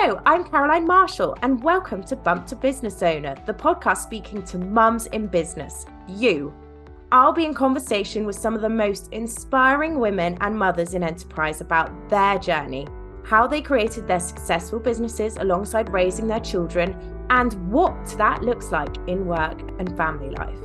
Hello, I'm Caroline Marshall, and welcome to Bump to Business Owner, the podcast speaking to mums in business, you. I'll be in conversation with some of the most inspiring women and mothers in enterprise about their journey, how they created their successful businesses alongside raising their children, and what that looks like in work and family life.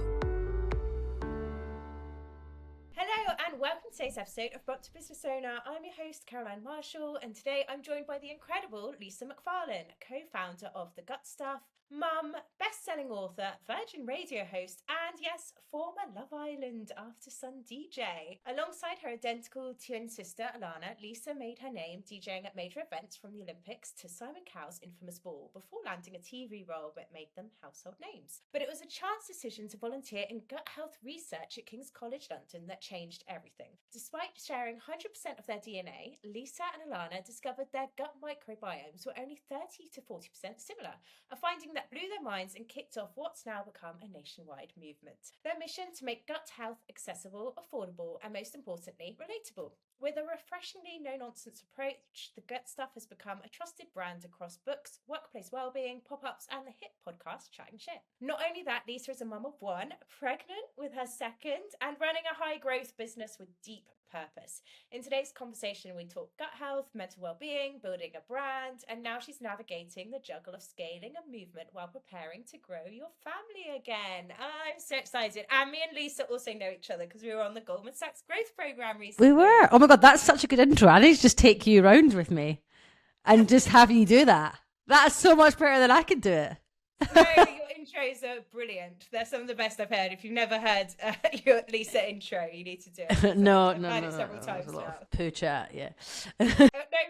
Hello and welcome to today's episode of Bump to Business Owner. I'm your host, Caroline Marshall, and today I'm joined by the incredible Lisa Macfarlane, co-founder of The Gut Stuff, mum, best-selling author, Virgin Radio host, and yes, former Love Island After Sun DJ. Alongside her identical twin sister, Alana, Lisa made her name DJing at major events from the Olympics to Simon Cowell's infamous ball before landing a TV role that made them household names. But it was a chance decision to volunteer in gut health research at King's College London that changed everything. Despite sharing 100% of their DNA, Lisa and Alana discovered their gut microbiomes were only 30 to 40% similar, a finding that blew their minds and kicked off what's now become a nationwide movement. Their mission to make gut health accessible, affordable, and most importantly, relatable. With a refreshingly no-nonsense approach, The Gut Stuff has become a trusted brand across books, workplace wellbeing, pop-ups, and the hit podcast Chatting Shit. Not only that, Lisa is a mum of one, pregnant with her second, and running a high-growth business with deep purpose. In today's conversation, we talk gut health, mental well-being, building a brand, and now she's navigating the juggle of scaling a movement while preparing to grow your family again. I'm so excited. And me and Lisa also know each other because we were on the Goldman Sachs Growth Program recently. We were. Oh my God, that's such a good intro. I need to just take you around with me and just have you do that. That's so much better than I could do it. No, your intros are brilliant. They're some of the best I've heard. If you've never heard your Lisa intro, you need to do it. No. Several times a lot now. of poo chat, yeah. No,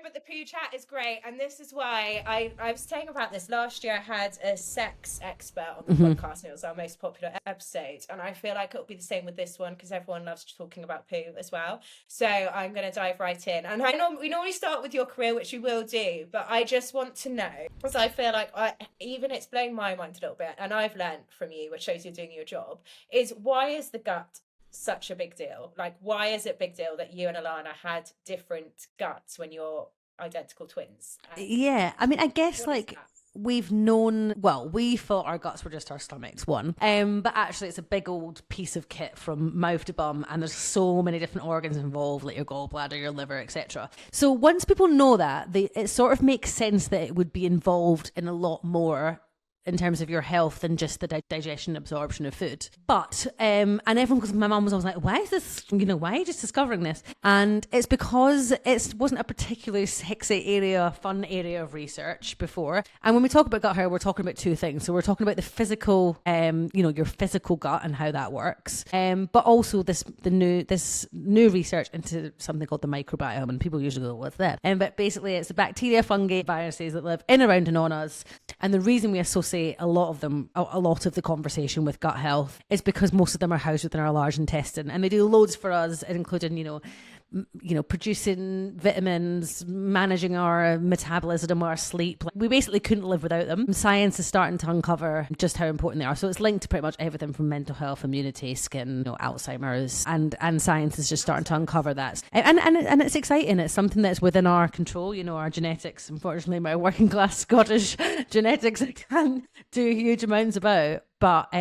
but the poo chat is great, and this is why I was saying about this last year. I had a sex expert on the podcast, and it was our most popular episode. And I feel like it'll be the same with this one because everyone loves talking about poo as well. So I'm going to dive right in. And we normally start with your career, which we will do, but I just want to know, because I feel like it's blown my mind a little bit, and I've learned from you, which shows you're doing your job, is why is the gut such a big deal? Like, why is it a big deal that you and Alana had different guts when you're identical twins? Yeah, I mean, I guess like we've known, well, we thought our guts were just our stomachs, one. But actually it's a big old piece of kit from mouth to bum, and there's so many different organs involved, like your gallbladder, your liver, etc. So once people know that, it sort of makes sense that it would be involved in a lot more in terms of your health than just the digestion and absorption of food. But, and everyone, because my mum was always like, why is this, why are you just discovering this? And it's because it wasn't a particularly sexy area, fun area of research before. And when we talk about gut health, we're talking about two things. So we're talking about the physical, your physical gut and how that works. But also this new research into something called the microbiome, and people usually go, what's that? But basically it's the bacteria, fungi, viruses that live in, around and on us. And the reason we associate a lot of the conversation with gut health is because most of them are housed within our large intestine, and they do loads for us, including producing vitamins, managing our metabolism, our sleep. We basically couldn't live without them. Science is starting to uncover just how important they are. So it's linked to pretty much everything from mental health, immunity, skin, Alzheimer's, and science is just starting to uncover that. And it's exciting. It's something that's within our control. Our genetics. Unfortunately, my working class Scottish genetics, I can't do huge amounts about. But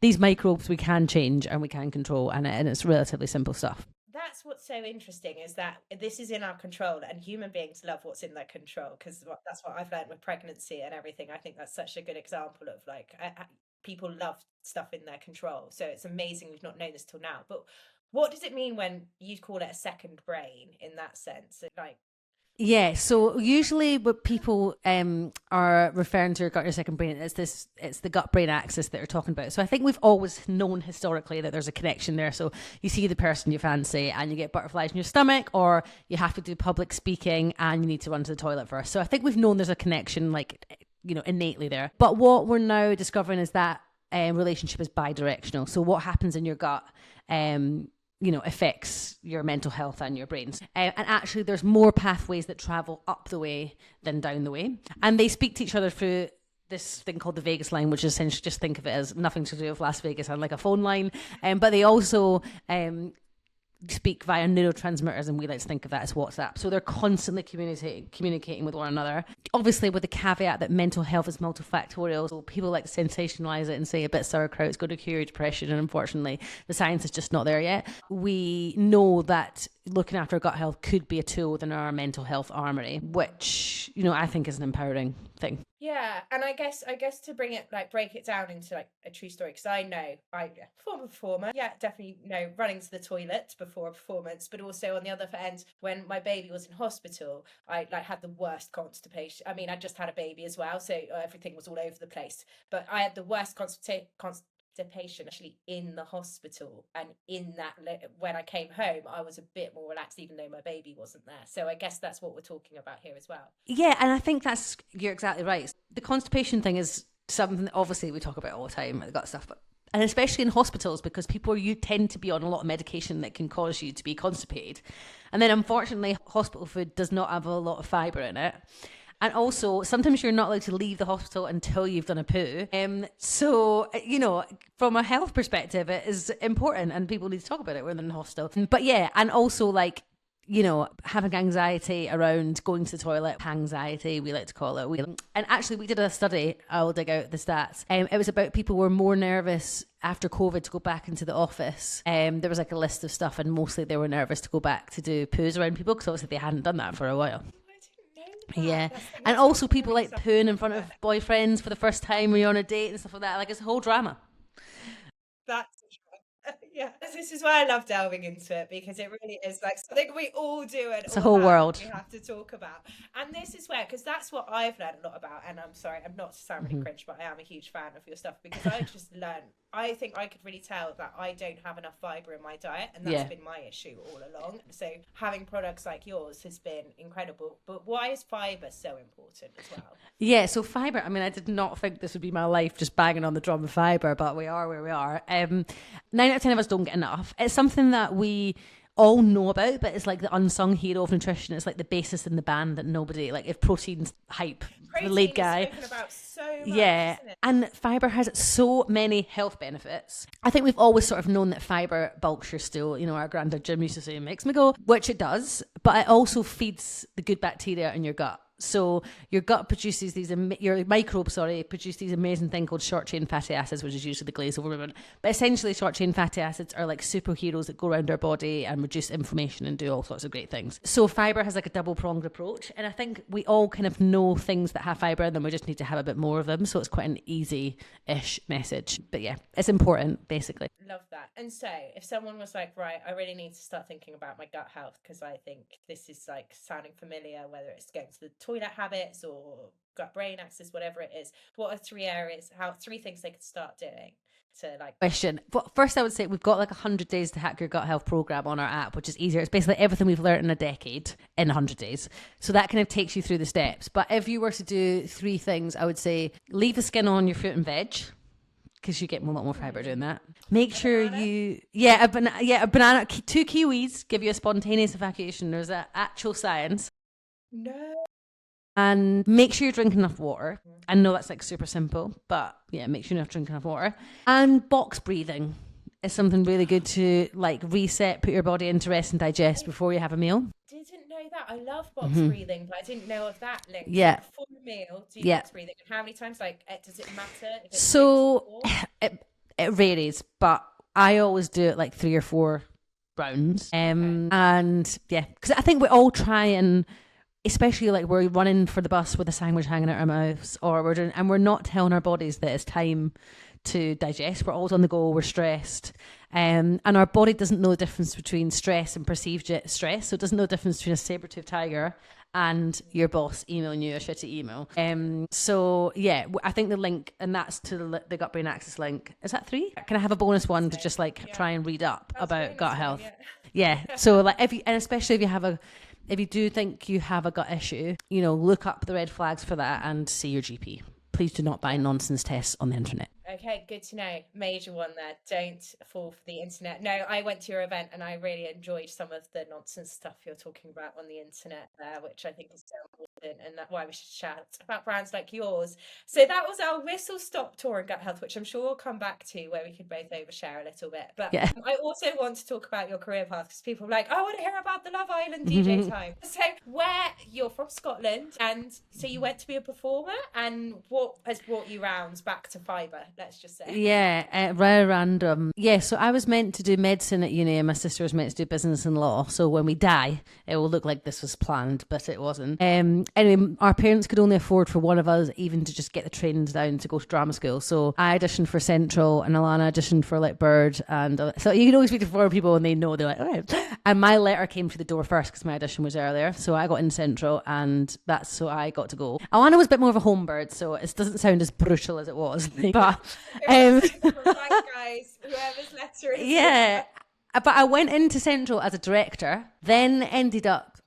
these microbes we can change and we can control, and it's relatively simple stuff. That's what's so interesting, is that this is in our control, and human beings love what's in their control, because that's what I've learned with pregnancy and everything. I think that's such a good example of people love stuff in their control. So it's amazing we've not known this till now. But what does it mean when you call it a second brain in that sense? Yeah, so usually what people are referring to your gut, your second brain, it's the gut-brain axis that they're talking about. So I think we've always known historically that there's a connection there. So you see the person you fancy and you get butterflies in your stomach, or you have to do public speaking and you need to run to the toilet first. So I think we've known there's a connection, innately there. But what we're now discovering is that relationship is bidirectional. So what happens in your gut affects your mental health and your brains. And actually there's more pathways that travel up the way than down the way. And they speak to each other through this thing called the vagus line, which is essentially, just think of it as nothing to do with Las Vegas and like a phone line. But they also speak via neurotransmitters, and we like to think of that as WhatsApp. So they're constantly communicating with one another. Obviously, with the caveat that mental health is multifactorial. So people like to sensationalize it and say a bit sauerkraut's going to cure your depression, and unfortunately, the science is just not there yet. We know that looking after our gut health could be a tool within our mental health armory, which, you know, I think is an empowering thing. Yeah, and I guess to bring it, like, break it down into like a true story, because I know former performer, definitely, running to the toilet before a performance, but also on the other end, when my baby was in hospital, I like had the worst constipation. I mean, I just had a baby as well, so everything was all over the place, but I had the worst constipation actually in the hospital, and in that when I came home I was a bit more relaxed, even though my baby wasn't there. So I guess that's what we're talking about here as well. Yeah, and I think you're exactly right. The constipation thing is something that obviously we talk about all the time, the gut stuff, and especially in hospitals, because you tend to be on a lot of medication that can cause you to be constipated, and then unfortunately hospital food does not have a lot of fibre in it. And also, sometimes you're not allowed to leave the hospital until you've done a poo. So, you know, from a health perspective, it is important, and people need to talk about it when they're in the hospital. But yeah, and also, like, you know, having anxiety around going to the toilet, anxiety, we like to call it. And actually, we did a study, I'll dig out the stats. It was about people who were more nervous after COVID to go back into the office. There was like a list of stuff, and mostly they were nervous to go back to do poos around people, because obviously they hadn't done that for a while. Yeah, and also people like pooing in front of boyfriends for the first time when you're on a date and stuff like that. Like, it's a whole drama. That's yeah, this is why I love delving into it, because it really is like something we all do, and it's a whole world we have to talk about. And this is where, because that's what I've learned a lot about, and I'm sorry, I'm not to sound really cringe, but I am a huge fan of your stuff, because I just learned, I think I could really tell that I don't have enough fibre in my diet, and that's been my issue all along. So having products like yours has been incredible. But why is fibre so important as well? Yeah, so fibre, I mean, I did not think this would be my life, just banging on the drum of fibre, but we are where we are. 9 out of 10 of us don't get enough. It's something that we all know about, but it's like the unsung hero of nutrition. It's like the bassist in the band that nobody, like, if protein's hype, the lead guy. Spoken about so much, yeah, isn't it? And fibre has so many health benefits. I think we've always sort of known that fibre bulks your stool. You know, our granddad Jim used to say it makes me go, which it does, but it also feeds the good bacteria in your gut. So your gut produces your microbes, produce these amazing thing called short chain fatty acids, which is usually the glaze over women. But essentially, short chain fatty acids are like superheroes that go around our body and reduce inflammation and do all sorts of great things. So fibre has like a double pronged approach, and I think we all kind of know things that have fibre in them. We just need to have a bit more of them. So it's quite an easy-ish message. But yeah, it's important, basically. Love that. And so if someone was like, right, I really need to start thinking about my gut health, because I think this is like sounding familiar, whether it's going to the toilet habits or gut brain axis, whatever it is, what are three things they could start doing to like question? But first, I would say we've got like 100 days to hack your gut health program on our app, which is easier. It's basically everything we've learned in a decade in 100 days. So that kind of takes you through the steps. But if you were to do 3 things, I would say leave the skin on your fruit and veg, because you get a lot more fibre doing that. Make sure a banana, 2 kiwis give you a spontaneous evacuation. There's actual science. No. And make sure you're drinking enough water. I know that's like super simple, but yeah, make sure you drink enough water. And box breathing is something really good to like reset, put your body into rest and digest before you have a meal. Didn't know that. I love box breathing, but I didn't know of that link. Yeah. So before a meal, do box breathing. And how many times? Like, does it matter? So it varies, but I always do it like 3 or 4 rounds. And yeah, because I think we all try, and especially like we're running for the bus with a sandwich hanging out our mouths, or we're not telling our bodies that it's time to digest. We're always on the go, we're stressed, and our body doesn't know the difference between stress and perceived stress. So it doesn't know the difference between a saber-toothed tiger and your boss emailing you a shitty email. So yeah, I think the link, and that's to the gut brain axis link. Is that 3? Can I have a bonus one to just like try and read up about gut health? Yeah. So like especially if you do think you have a gut issue, you know, look up the red flags for that and see your GP. Please do not buy nonsense tests on the internet. Okay, good to know. Major one there. Don't fall for the internet. No, I went to your event and I really enjoyed some of the nonsense stuff you're talking about on the internet there, which I think is so important. and that's why we should chat about brands like yours. So that was our whistle stop tour in gut health, which I'm sure we'll come back to, where we could both overshare a little bit. But Yeah. I also want to talk about your career path, because people are like, I want to hear about the Love Island DJ time. So where you're from Scotland, and so you went to be a performer, and what has brought you round back to fibre, let's just say? Yeah, very random. Yeah, so I was meant to do medicine at uni, and my sister was meant to do business and law. So when we die, it will look like this was planned, but it wasn't. Anyway, our parents could only afford for one of us even to just get the trains down to go to drama school. So I auditioned for Central, and Alana auditioned for Lit Bird. And so you can always speak to foreign people and they know, they're like, all right. And my letter came through the door first because my audition was earlier. So I got in Central, and that's so I got to go. Alana was a bit more of a home bird, so it doesn't sound as brutal as it was. But guys, whoever's letter is. Yeah. But I went into Central as a director, then ended up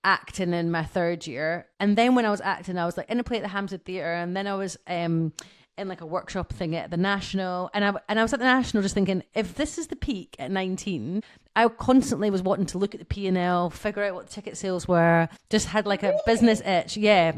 acting in my third year. And then when I was acting, I was like in a play at the Hampstead Theatre, and then I was in like a workshop thing at the National. And I was at the National just thinking, if this is the peak at 19, I constantly was wanting to look at the P&L, figure out what the ticket sales were, just had like a business itch. Yeah.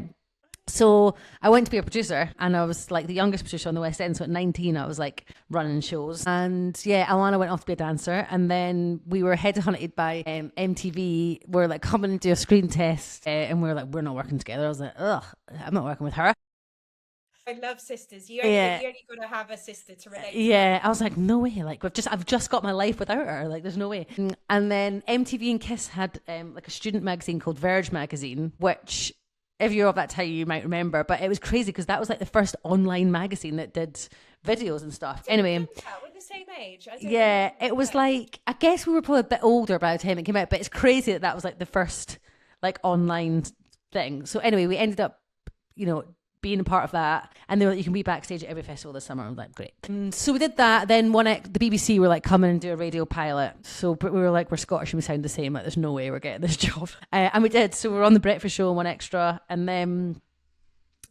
So I went to be a producer, and I was like the youngest producer on the West End. So at 19, I was like running shows. And yeah, Alana went off to be a dancer. And then we were headhunted by MTV. We're like, come and do a screen test. And we were like, we're not working together. I was like, ugh, I'm not working with her. I love sisters. You only got to have a sister to relate to. Yeah, I was like, no way. Like, I've just got my life without her. Like, there's no way. And then MTV and Kiss had like a student magazine called Verge magazine, which, if you're of that time, you might remember. But it was crazy because that was like the first online magazine that did videos and stuff. Anyway, we're the same age. Yeah, it was like, I guess we were probably a bit older by the time it came out, but it's crazy that was like the first like online thing. So anyway, we ended up, being a part of that, and they were like, you can be backstage at every festival this summer. I was like, great. So we did that. Then the BBC were like, come in and do a radio pilot. So but we were like, we're Scottish and we sound the same, like there's no way we're getting this job. And we did. So we were on the breakfast show and One Extra, and then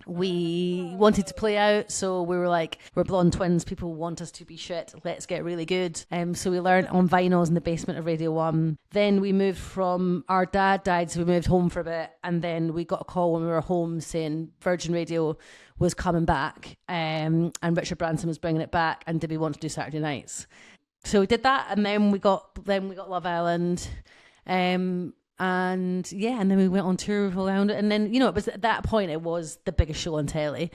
we wanted to play out. So we were like, we're blonde twins, people want us to be shit, let's get really good. So we learned on vinyls in the basement of Radio 1. Then we moved from, our dad died, so we moved home for a bit, and then we got a call when we were home saying Virgin Radio was coming back, and Richard Branson was bringing it back, and did we want to do Saturday nights? So we did that, and then we got Love Island. And then we went on tour around it, and then it was at that point it was the biggest show on telly,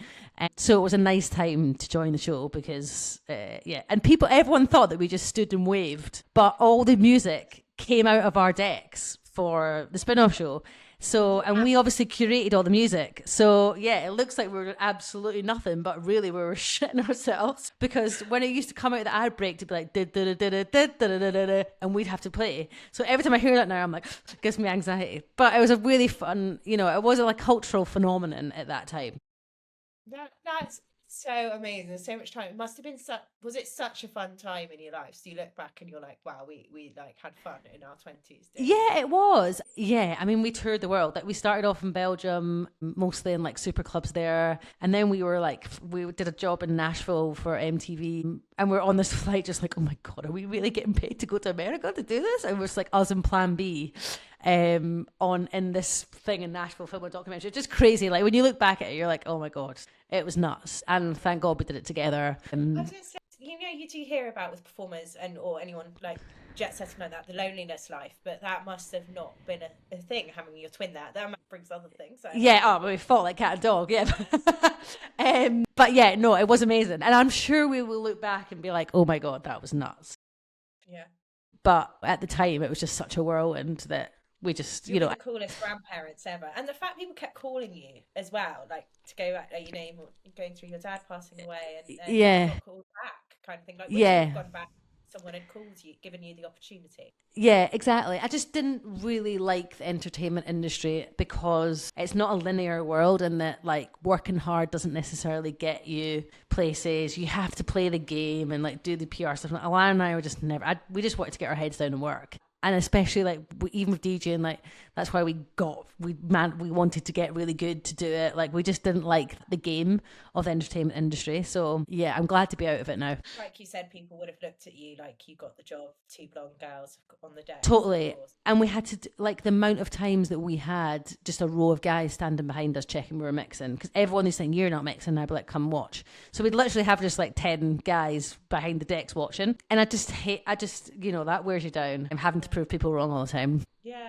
so it was a nice time to join the show because and everyone thought that we just stood and waved, but all the music came out of our decks for the spin-off show. So, and we obviously curated all the music. So, yeah, it looks like we were absolutely nothing, but really we were shitting ourselves, because when it used to come out of the ad break to be like, and we'd have to play. So every time I hear that now, I'm like, it gives me anxiety. But it was a really fun, it was a cultural phenomenon at that time. That's so amazing. There's so much time. It must have been was it such a fun time in your life? So you look back and you're like, wow, we like had fun in our 20s. Yeah, it was. Yeah, I mean, we toured the world. Like, we started off in Belgium, mostly in like super clubs there, and then we did a job in Nashville for MTV, and we're on this flight just like, oh my god, are we really getting paid to go to America to do this? And it was like us in Plan B in this thing in Nashville, film a documentary. It's just crazy. Like, when you look back at it, you're like, oh my god, it was nuts. And thank god we did it together. I was gonna say, you do hear about with performers or anyone like jet setting like that, the loneliness life, but that must have not been a thing, having your twin there. That brings other things. Yeah, we fought like cat and dog, yeah. But yeah, no, it was amazing. And I'm sure we will look back and be like, oh my god, that was nuts. Yeah. But at the time, it was just such a whirlwind that we just, the coolest grandparents ever. And the fact people kept calling you as well, like to go back, going through your dad passing away and yeah, got called back kind of thing. Like, you've gone back, someone had called you, given you the opportunity. Yeah, exactly. I just didn't really like the entertainment industry because it's not a linear world, and that like working hard doesn't necessarily get you places. You have to play the game and like do the PR stuff. Alana and I were just we just wanted to get our heads down and work. And especially like even with DJing, like That's why we wanted to get really good to do it. Like, we just didn't like the game of the entertainment industry. So yeah, I'm glad to be out of it now. Like you said, people would have looked at you like you got the job, two blonde girls on the deck. Totally. And we had to, like, the amount of times that we had just a row of guys standing behind us checking we were mixing, because everyone is saying, you're not mixing. I'd be like, come watch. So we'd literally have just like 10 guys behind the decks watching. And I just, that wears you down. I'm having to prove people wrong all the time. Yeah.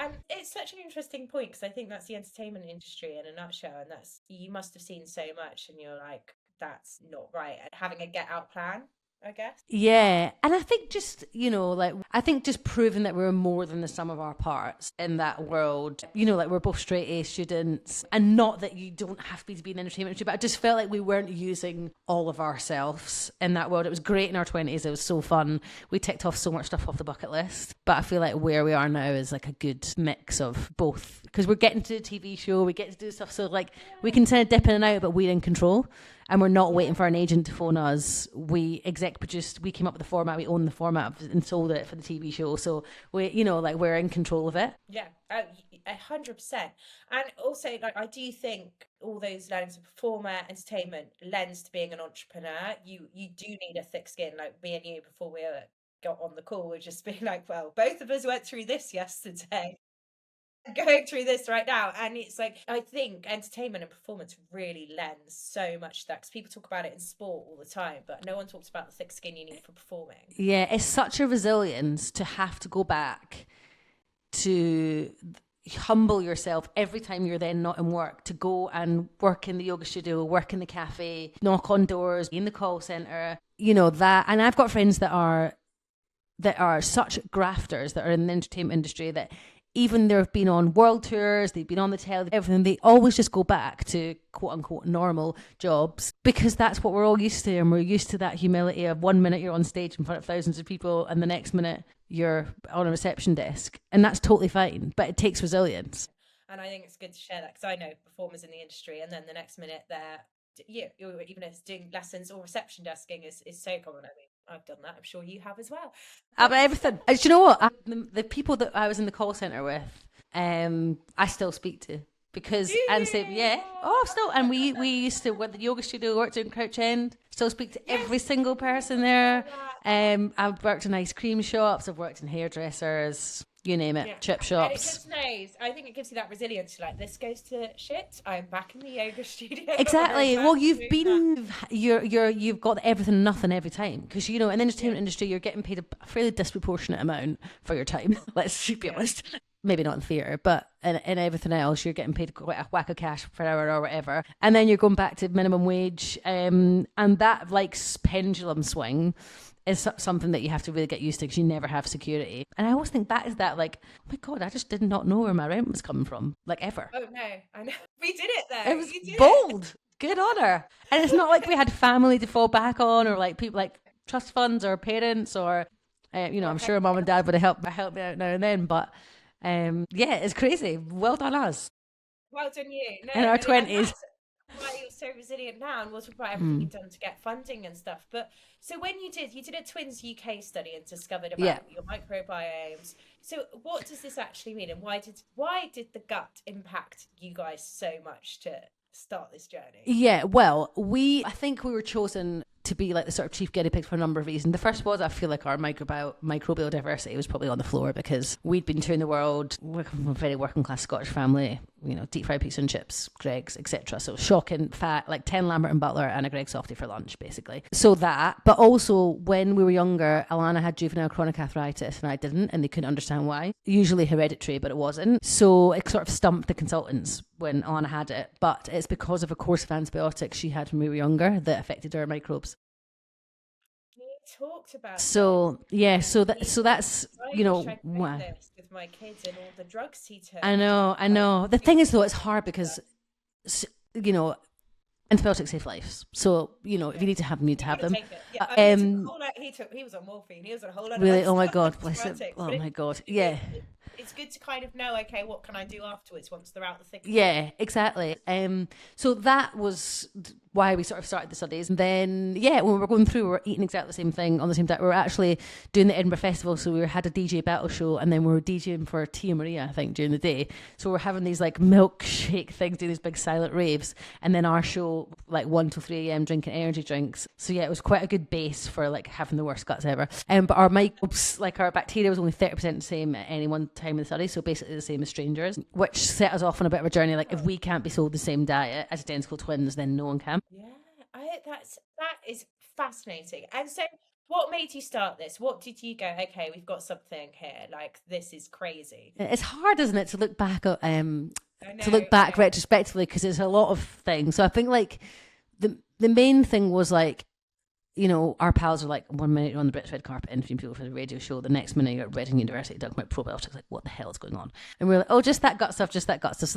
And it's such an interesting point, because I think that's the entertainment industry in a nutshell. And you must have seen so much and you're like, that's not right. And having a get out plan, I guess. Yeah. And I think just, just proving that we're more than the sum of our parts in that world, we're both straight A students, and not that you don't have to be in the entertainment industry, but I just felt like we weren't using all of ourselves in that world. It was great in our 20s. It was so fun. We ticked off so much stuff off the bucket list, but I feel like where we are now is like a good mix of both, because we're getting to do a TV show, we get to do stuff. So like we can kind of dip in and out, but we're in control. And we're not waiting for an agent to phone us. We exec produced, we came up with the format, we own the format and sold it for the TV show. So we're in control of it. Yeah, 100%. And also, like, I do think all those learnings of performer, entertainment, lends to being an entrepreneur. You do need a thick skin. Like me and you, before we got on the call, we're just being like, well, both of us went through this yesterday. Going through this right now, and it's like, I think entertainment and performance really lends so much to that, because people talk about it in sport all the time, but no one talks about the thick skin you need for performing. Yeah, it's such a resilience to have to go back to humble yourself every time you're then not in work, to go and work in the yoga studio, work in the cafe, knock on doors, in the call center, that. And I've got friends that are such grafters that are in the entertainment industry that even they've been on world tours, they've been on the telly, everything, they always just go back to quote unquote normal jobs, because that's what we're all used to. And we're used to that humility of 1 minute you're on stage in front of thousands of people and the next minute you're on a reception desk. And that's totally fine, but it takes resilience. And I think it's good to share that, because I know performers in the industry, and then the next minute they're, even if it's doing lessons or reception desking is so common. I mean, I've done that. I'm sure you have as well. About everything. Do you know what? The people that I was in the call center with, I still speak to, because and say, yeah, still. And we used to, with the yoga studio, worked in Crouch End. Still speak to every single person there. I've worked in ice cream shops. I've worked in hairdressers. You name it, chip shops. And it just knows. I think it gives you that resilience. Like, this goes to shit, I'm back in the yoga studio. Exactly. Well, you've got everything and nothing every time, because in the entertainment industry you're getting paid a fairly disproportionate amount for your time. Let's be honest. Maybe not in theatre, but in everything else you're getting paid quite a whack of cash per hour or whatever, and then you're going back to minimum wage, and that like pendulum swing is something that you have to really get used to, because you never have security. And I always think back to that, like, oh my God, I just did not know where my rent was coming from, like, ever. Oh no, I know. We did it though. It was bold. Good on her. And it's not like we had family to fall back on, or like people like trust funds or parents, or I'm sure mom and dad would have helped me out now and then, but it's crazy. Well done us. Well done you. In our 20s. Why you're so resilient now, and we'll talk about everything you've done to get funding and stuff. But so when you did a Twins UK study and discovered about your microbiomes. So what does this actually mean, and why did the gut impact you guys so much to start this journey? Yeah, well, I think we were chosen to be like the sort of chief guinea pigs for a number of reasons. The first was, I feel like our microbial diversity was probably on the floor, because we'd been touring the world. We're from a very working class Scottish family, deep fried pizza and chips, Greggs, etc. So shocking fat, like 10 Lambert and Butler and a Greggs softie for lunch, basically. So that, but also when we were younger, Alana had juvenile chronic arthritis and I didn't, and they couldn't understand why. Usually hereditary, but it wasn't. So it sort of stumped the consultants when Alana had it, but it's because of a course of antibiotics she had when we were younger that affected her microbes. Talked about so that's this with my kids and all the drugs he took. I know. The thing is, though, it's hard because antibiotics save lives. So if you need to have them, you need to have them. He was on morphine. He was on a whole lot. Really? Of oh my God, bless it. Oh my God, yeah. It's it's good to kind of know, okay, what can I do afterwards once they're out the thick. Yeah, exactly. So that was why we sort of started the studies. And then, when we were going through, we were eating exactly the same thing on the same day. We were actually doing the Edinburgh Festival, so we had a DJ battle show, and then we were DJing for Tia Maria, I think, during the day. So we're having these like milkshake things, doing these big silent raves, and then our show like 1 till 3 a.m. drinking energy drinks. So yeah, it was quite a good base for like having the worst guts ever. But our our bacteria was only 30% the same at any one time in the study, so basically the same as strangers, which set us off on a bit of a journey. Like, if we can't be sold the same diet as identical twins, then no one can. Yeah, that is fascinating. And so, what made you start this? What did you go, okay, we've got something here, like, this is crazy? It's hard, isn't it, to look back at retrospectively, because it's a lot of things. So I think like the main thing was like, you know, our pals are like, 1 minute you're on the British red carpet interviewing people for the radio show, the next minute you're at Reading University talking about probiotics. Like, what the hell is going on? And we're like, oh, just that gut stuff. So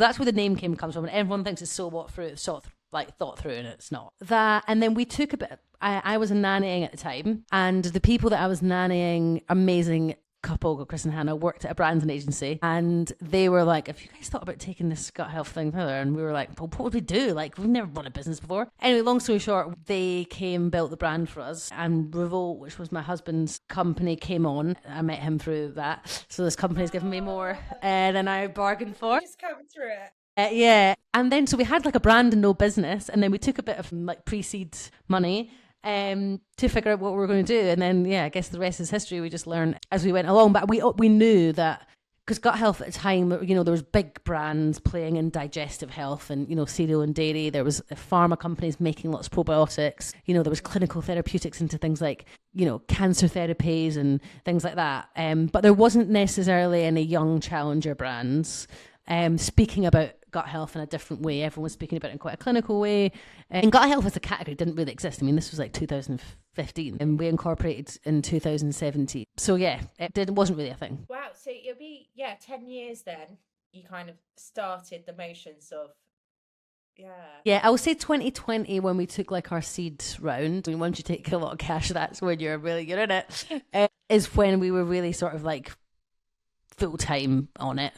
that's where the name comes from. And everyone thinks it's so thought through, and it's not. That, and then we took a bit. I was nannying at the time, and the people that I was nannying, amazing couple, Chris and Hannah, worked at a branding agency, and they were like, have you guys thought about taking this gut health thing further? And we were like, well, what would we do? Like, we've never run a business before. Anyway, long story short, they built the brand for us, and Revolt, which was my husband's company, came on. I met him through that, so this company's given me more than I bargained for. Just coming through it. Yeah, and then so we had like a brand and no business, and then we took a bit of like pre-seed money to figure out what we were going to do, and then I guess the rest is history. We just learned as we went along, but we knew that, because gut health at the time, you know, there was big brands playing in digestive health and, you know, cereal and dairy. There was pharma companies making lots of probiotics. You know, there was clinical therapeutics into things like, you know, cancer therapies and things like that. But there wasn't necessarily any young challenger brands speaking about gut health in a different way. Everyone was speaking about it in quite a clinical way. And gut health as a category didn't really exist. I mean, this was like 2015, and we incorporated in 2017. So it wasn't really a thing. Wow. So it'll be 10 years then you kind of started the motions of. Yeah, I would say 2020, when we took like our seed round. I mean, once you take a lot of cash, that's when you're in it. Is when we were really sort of like full time on it.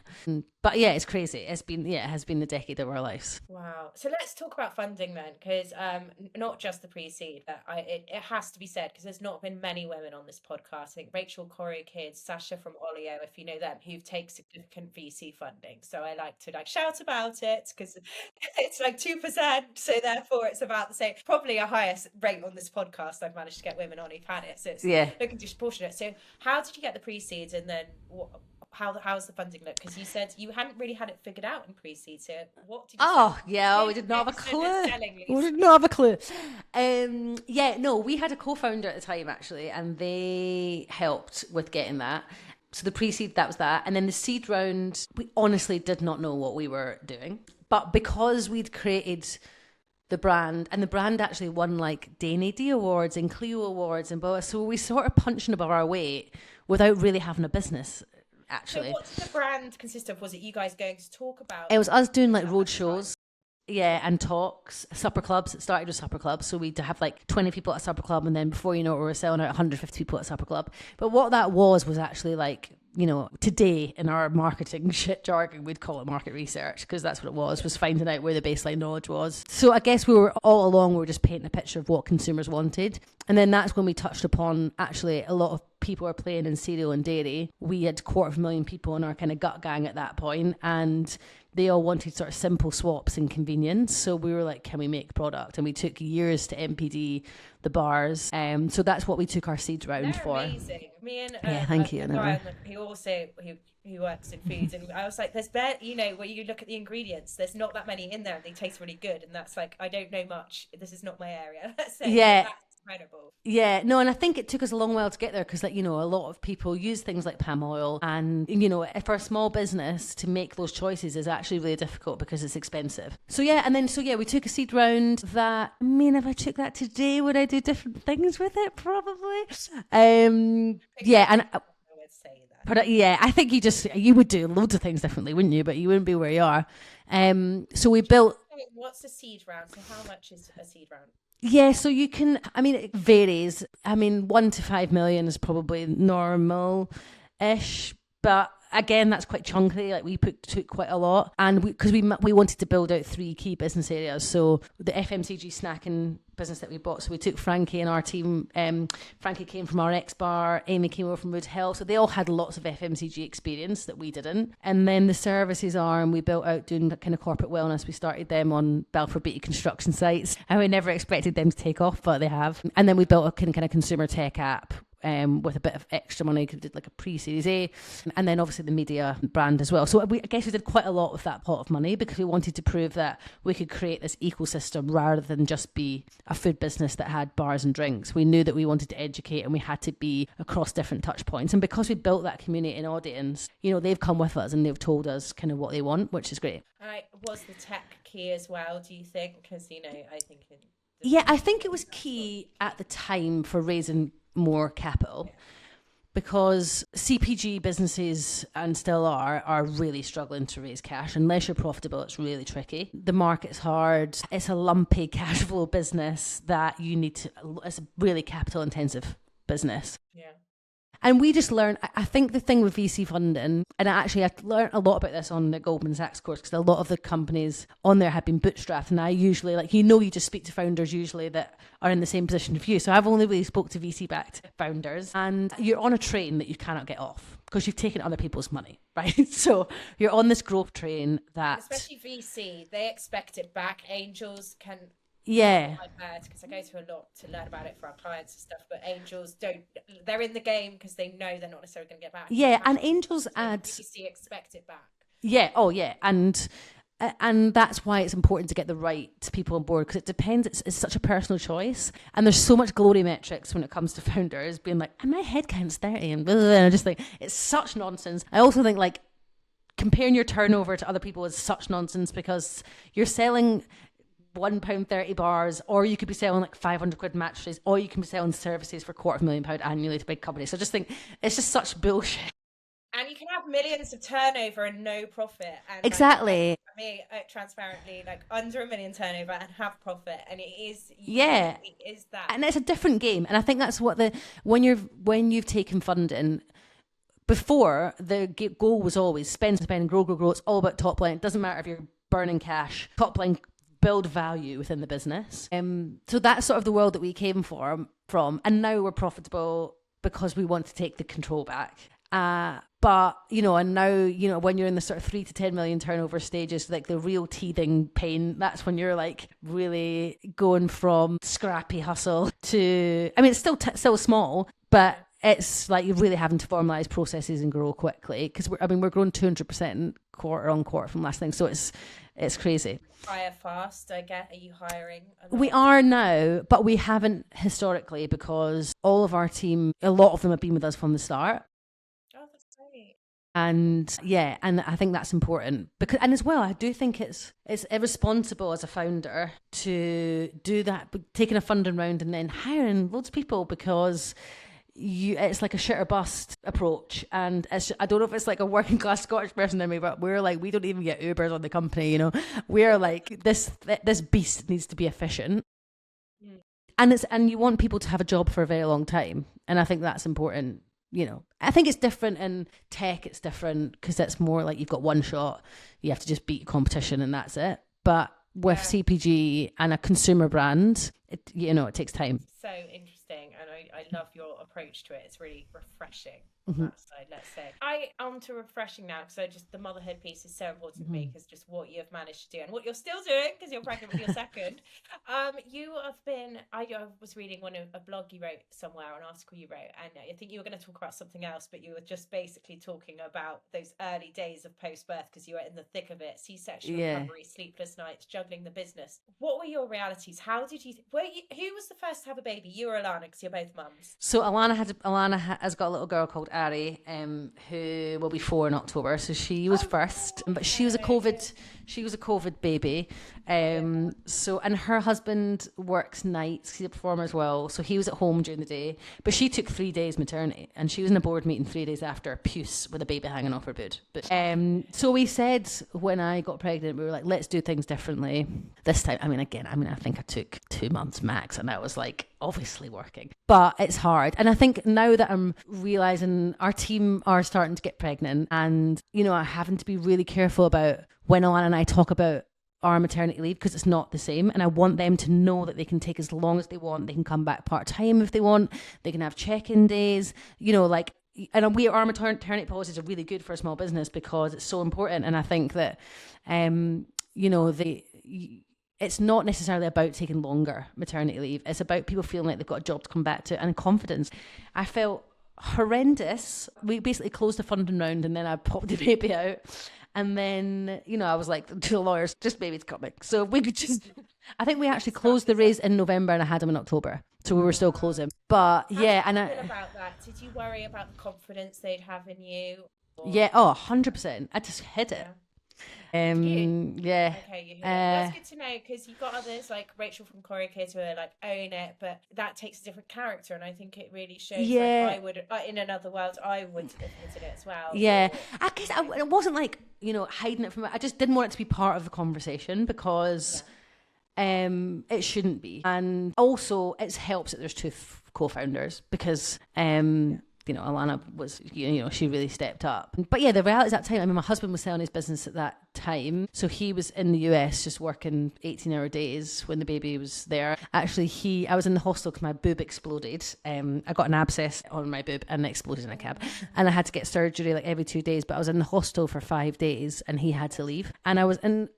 But it's crazy. It has been the decade of our lives. Wow. So let's talk about funding then, because not just the pre-seed, but it has to be said, because there's not been many women on this podcast. I think Rachel Corrie Kids, Sasha from Olio, if you know them, who've taken significant VC funding. So I like to shout about it, because it's like 2%, so therefore it's about the same, probably a higher rate on this podcast I've managed to get women on who've had it. So it's looking disproportionate. So how did you get the pre-seeds, and then how's the funding look? Because you said you hadn't really had it figured out in pre-seed, so what did you we did not have a clue. We did not have a clue. No, we had a co-founder at the time, actually, and they helped with getting that. So the pre-seed, that was that. And then the seed round, we honestly did not know what we were doing. But because we'd created the brand, and the brand actually won like DNAD awards and Clio awards and blah, so we sort of punching above our weight without really having a business. Actually. So what did the brand consist of? Was it you guys going to talk about? It was us doing like road shows, and talks, supper clubs. It started with supper clubs, so we'd have like 20 people at a supper club, and then before you know it, we were selling out 150 people at a supper club. But what that was actually like, you know, today in our marketing shit jargon, we'd call it market research, because that's what it was finding out where the baseline knowledge was. So I guess we were just painting a picture of what consumers wanted. And then that's when we touched upon, actually, a lot of people are playing in cereal and dairy. We had 250,000 people in our kind of gut gang at that point, and they all wanted sort of simple swaps and convenience. So we were like, can we make product? And we took years to MPD the bars. So that's what we took our seed round for. Amazing. Me and thank you. Brian, who works in foods, and I was like, there's where you look at the ingredients, there's not that many in there, and they taste really good. And that's like, I don't know much. This is not my area. Let's say. Yeah. That's incredible. Yeah, no, and I think it took us a long while to get there, because, like, you know, a lot of people use things like palm oil, and, you know, for a small business to make those choices is actually really difficult because it's expensive. So we took a seed round that, I mean, if I took that today, would I do different things with it? Probably. I think you would do loads of things differently, wouldn't you? But you wouldn't be where you are. So we built. What's a seed round? So how much is a seed round? Yeah, so you can, I mean, it varies. I mean, 1 to 5 million is probably normal-ish, but again, that's quite chunky. Like we took quite a lot, and because we wanted to build out 3 key business areas. So the FMCG snacking business that we bought. So we took Frankie and our team. Frankie came from RX Bar, Amy came over from Wood Hill. So they all had lots of FMCG experience that we didn't. And then the services arm, we built out doing kind of corporate wellness. We started them on Balfour Beatty construction sites, and we never expected them to take off, but they have. And then we built a kind of consumer tech app. With a bit of extra money, we did like a pre-Series A, and then obviously the media brand as well. So I guess we did quite a lot with that pot of money because we wanted to prove that we could create this ecosystem rather than just be a food business that had bars and drinks. We knew that we wanted to educate and we had to be across different touch points. And because we built that community and audience, they've come with us and they've told us kind of what they want, which is great. Was the tech key as well, do you think? Because, I think... I think it was key at the time for raising more capital, because CPG businesses, and still are really struggling to raise cash. Unless you're profitable, it's really tricky. The market's hard. It's a lumpy cash flow business that it's a really capital intensive business. Yeah. And we just learned, I think the thing with VC funding, and I learned a lot about this on the Goldman Sachs course, because a lot of the companies on there have been bootstrapped. And I usually, you just speak to founders usually that are in the same position as you. So I've only really spoke to VC-backed founders. And you're on a train that you cannot get off because you've taken other people's money, right? So you're on this growth train that... Especially VC, they expect it back. Angels can... Yeah. I've heard, because I go through a lot to learn about it for our clients and stuff, but angels they're in the game because they know they're not necessarily going to get back. Yeah, and angels add... VC expect it back. Yeah, and that's why it's important to get the right people on board, because it depends. It's such a personal choice, and there's so much glory metrics when it comes to founders being like, and my head count's 30, and blah, blah, blah. And I just think it's such nonsense. I also think comparing your turnover to other people is such nonsense, because you're selling £1.30 bars, or you could be selling like 500 quid mattresses, or you can be selling services for £250,000 annually to big companies. So I just think it's just such bullshit. And you can have millions of turnover and no profit. And exactly. Transparently, under $1 million turnover and have profit, and it is. Yeah. It is that. And it's a different game. And I think that's what when you've taken funding. Before, the goal was always spend, grow. It's all about top line. It doesn't matter if you're burning cash. Top line, build value within the business. So that's sort of the world that we came from. And now we're profitable because we want to take the control back. But, and now, when you're in the sort of 3 to 10 million turnover stages, like the real teething pain, that's when you're really going from scrappy hustle to, it's still small, but it's you're really having to formalize processes and grow quickly, because we're growing 200% quarter on quarter from last thing. So it's crazy. Hire fast, I get. Are you hiring? We are now, but we haven't historically, because all of our team, a lot of them have been with us from the start. Oh, that's great. And I think that's important, because, and as well, I do think it's irresponsible as a founder to do that, taking a funding round and then hiring loads of people, because it's like a shit or bust approach. And I don't know if it's like a working class Scottish person in me, but we're we don't even get Ubers on the company, we're this beast needs to be efficient. And you want people to have a job for a very long time, and I think that's important. I think it's different in tech. It's different because it's more you've got one shot, you have to just beat competition and that's it. But with CPG and a consumer brand, it takes time. So interesting, and I love your approach to it. It's really refreshing. Mm-hmm. That side, let's say. I'm to refreshing now, because just the motherhood piece is so important to me, because just what you've managed to do and what you're still doing, because you're pregnant with your second. You have been. I was reading a blog you wrote somewhere, an article you wrote, and I think you were going to talk about something else, but you were just basically talking about those early days of post-birth, because you were in the thick of it, C-section recovery, sleepless nights, juggling the business. What were your realities? How did you? Who was the first to have a baby? You or Alana, because you're both mums. So Alana has got a little girl called Ari, who will be 4 in October. So she was first, but she was a COVID She was a COVID baby. So, and her husband works nights. He's a performer as well. So he was at home during the day. But she took 3 days maternity, and she was in a board meeting 3 days after, puce, with a baby hanging off her boob. But so we said when I got pregnant, we were like, let's do things differently this time. I think I took 2 months max, and that was like obviously working. But it's hard. And I think now that I'm realizing our team are starting to get pregnant, and, you know, having to be really careful about when Alana and I talk about our maternity leave, because it's not the same, and I want them to know that they can take as long as they want. They can come back part-time if they want. They can have check-in days, you know, like, and our maternity policies are really good for a small business because it's so important. And I think that you know, it's not necessarily about taking longer maternity leave. It's about people feeling like they've got a job to come back to, and confidence. I felt horrendous. We basically closed the funding round, and then I popped the baby out. And then, you know, I was like to the lawyers, just baby's coming. So we could just, I think we actually closed the raise in November, and I had him in October. So we were still closing. But yeah, and about that, did you worry about the confidence they'd have in you? Or? Yeah, 100%. I just hid it. Yeah. Yeah. Okay, you that's good to know, because you've got others like Rachel from Choreo Kids who are like, own it, but that takes a different character, and I think it really shows. Yeah. Like, I would in another world I would have admitted it as well. Yeah, I guess it wasn't like, you know, hiding it from it. I just didn't want it to be part of the conversation because it shouldn't be. And also it helps that there's two co-founders, because you know, Alana was, you know, she really stepped up. But yeah, the reality is at that time, I mean, my husband was selling his business at that time. So he was in the US just working 18-hour days when the baby was there. Actually, I was in the hospital because my boob exploded. I got an abscess on my boob and it exploded in a cab. And I had to get surgery like every 2 days, but I was in the hospital for 5 days and he had to leave. And I was on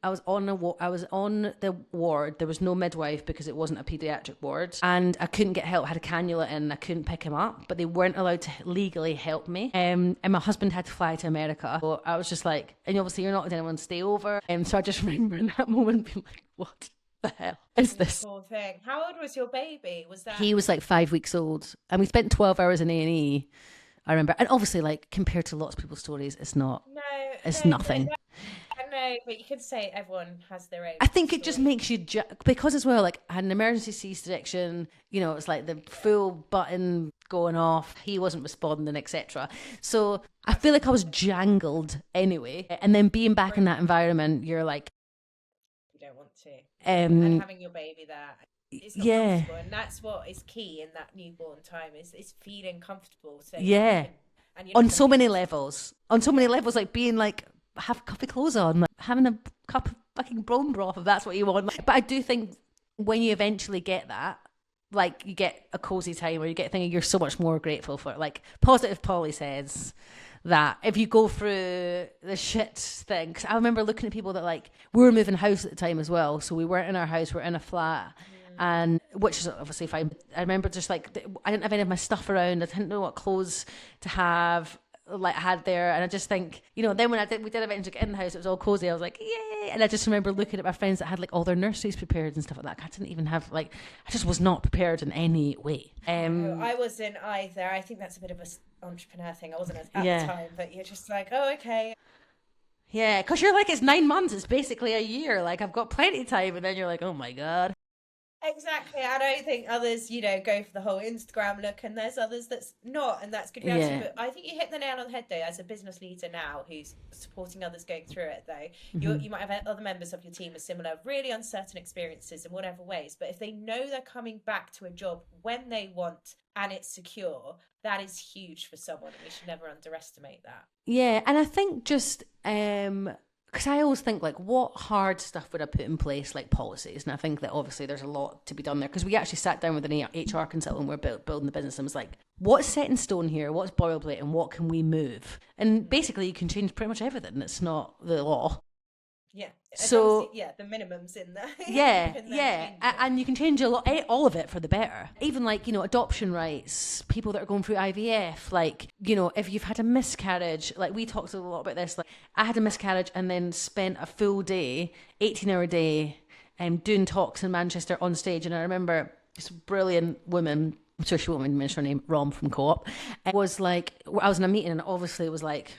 the ward. There was no midwife because it wasn't a pediatric ward. And I couldn't get help. I had a cannula in, I couldn't pick him up, but they weren't allowed to legally help me. And my husband had to fly to America. So I was just like, and obviously you're not letting anyone stay over. And so I just remember in that moment being like, what the hell is this? Poor thing. How old was your baby? He was like 5 weeks old, and we spent 12 hours in A&E, I remember. And obviously, like, compared to lots of people's stories, it's nothing. I know, but you could say everyone has their own. I think it just makes you, because as well, like, I had an emergency C-section, you know, it's like the full button going off, he wasn't responding, etc. So I feel like I was jangled anyway. And then being back in that environment, you're like, you don't want to. And having your baby there, it's not comfortable, and that's what is key in that newborn time is feeling comfortable. So on so many levels, like being like, have a cup of clothes on, like having a cup of fucking bone broth if that's what you want. But I do think when you eventually get that, like, you get a cozy time where you get thinking you're so much more grateful for it. Like Positive Polly says that if you go through the shit thing, because I remember looking at people that, like, we were moving house at the time as well, so we weren't in our house, we were in a flat. And which is obviously fine. I remember just like, I didn't have any of my stuff around. I didn't know what clothes to have, like, I had there. And I just think, you know, then when we did eventually get in the house, it was all cozy. I was like, yay. And I just remember looking at my friends that had like all their nurseries prepared and stuff like that. I didn't even have, like, I just was not prepared in any way. No, I wasn't either. I think that's a bit of an entrepreneur thing. I wasn't at the time, but you're just like, oh, okay. Yeah, because you're like, it's 9 months. It's basically a year. Like, I've got plenty of time. And then you're like, oh my God. Exactly. I don't think others, you know, go for the whole Instagram look, and there's others that's not, and that's good reality. Yeah. But I think you hit the nail on the head, though, as a business leader now who's supporting others going through it, though. You might have other members of your team with similar, really uncertain experiences in whatever ways, but if they know they're coming back to a job when they want and it's secure, that is huge for someone, and we should never underestimate that. Yeah, and I think just because I always think, like, what hard stuff would I put in place, like policies? And I think that obviously there's a lot to be done there, because we actually sat down with an HR consultant when we were building the business and was like, what's set in stone here? What's boilerplate and what can we move? And basically you can change pretty much everything. It's not the law. Yeah. So the minimums in there. Yeah. And you can change a lot, all of it for the better. Even, like, you know, adoption rights, people that are going through IVF, like, you know, if you've had a miscarriage, like we talked a lot about this, like I had a miscarriage and then spent a full day, 18-hour day, doing talks in Manchester on stage. And I remember this brilliant woman, I'm sure she won't mention her name, Rom from Co-op, was like, I was in a meeting and obviously it was like,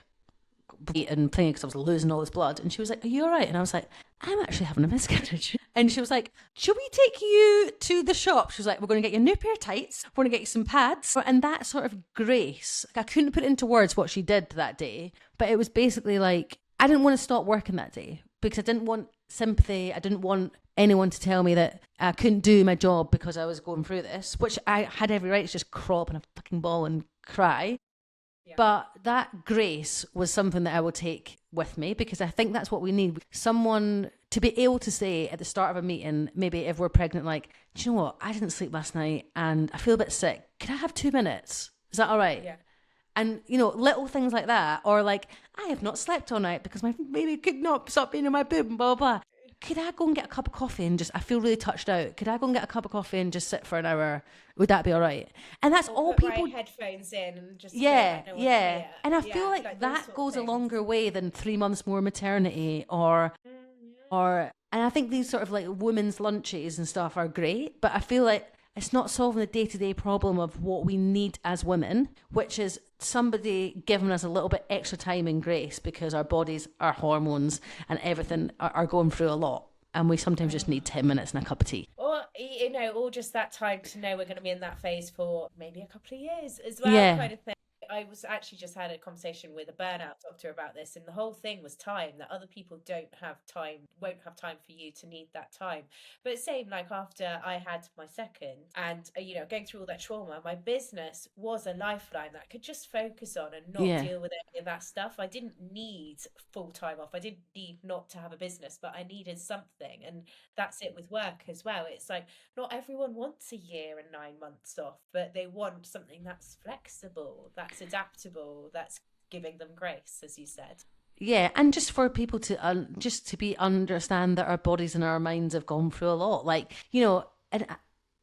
and playing because I was losing all this blood. And she was like, are you all right? And I was like, I'm actually having a miscarriage. And she was like, should we take you to the shop? She was like, we're going to get you a new pair of tights. We're going to get you some pads. And that sort of grace, I couldn't put into words what she did that day, but it was basically like, I didn't want to stop working that day because I didn't want sympathy. I didn't want anyone to tell me that I couldn't do my job because I was going through this, which I had every right to just crawl up in a fucking ball and cry. Yeah. But that grace was something that I will take with me, because I think that's what we need. Someone to be able to say at the start of a meeting, maybe if we're pregnant, like, do you know what? I didn't sleep last night and I feel a bit sick. Could I have 2 minutes? Is that all right? Yeah. And, you know, little things like that. Or like, I have not slept all night because my baby could not stop being in my boob and blah, blah, blah. Could I go and get a cup of coffee and just, I feel really touched out. Could I go and get a cup of coffee and just sit for an hour? Would that be all right? And that's all people... Put my headphones in and just... Yeah. And I feel like that goes a longer way than 3 months more maternity or... And I think these sort of like women's lunches and stuff are great, but I feel like it's not solving the day-to-day problem of what we need as women, which is somebody giving us a little bit extra time and grace, because our bodies, our hormones and everything are going through a lot. And we sometimes just need 10 minutes and a cup of tea. Or, you know, or just that time to know we're going to be in that phase for maybe a couple of years as well, kind of thing. I was actually just had a conversation with a burnout doctor about this, and the whole thing was time, that other people won't have time for you to need that time. But same, like after I had my second and, you know, going through all that trauma, my business was a lifeline that I could just focus on and not deal with any of that stuff. I didn't need full time off. I didn't need not to have a business, but I needed something. And that's it with work as well. It's like, not everyone wants a year and 9 months off, but they want something that's flexible, that's adaptable, that's giving them grace, as you said. Yeah, and just for people to just to be understand that our bodies and our minds have gone through a lot. Like, you know, and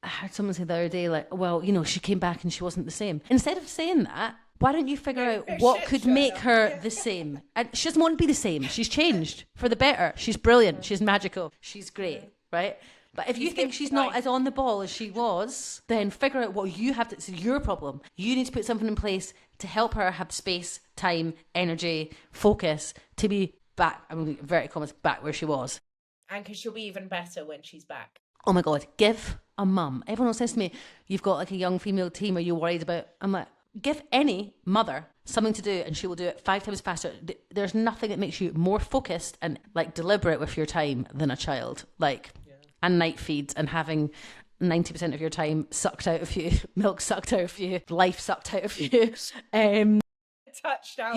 I heard someone say the other day, like, well, you know, she came back and she wasn't the same. Instead of saying that, why don't you figure out what could make her the same? And she doesn't want to be the same. She's changed for the better. She's brilliant. She's magical. She's great, right? But if you think she's not as on the ball as she was, then figure out what you have to... It's your problem. You need to put something in place to help her have space, time, energy, focus to be back, I mean, very common, back where she was. And because she'll be even better when she's back. Oh my God, give a mum. Everyone says to me, you've got like a young female team, are you worried about... I'm like, give any mother something to do and she will do it 5 times faster. There's nothing that makes you more focused and like deliberate with your time than a child. Like... and night feeds and having 90% of your time sucked out of you, milk sucked out of you, life sucked out of you. Touched out.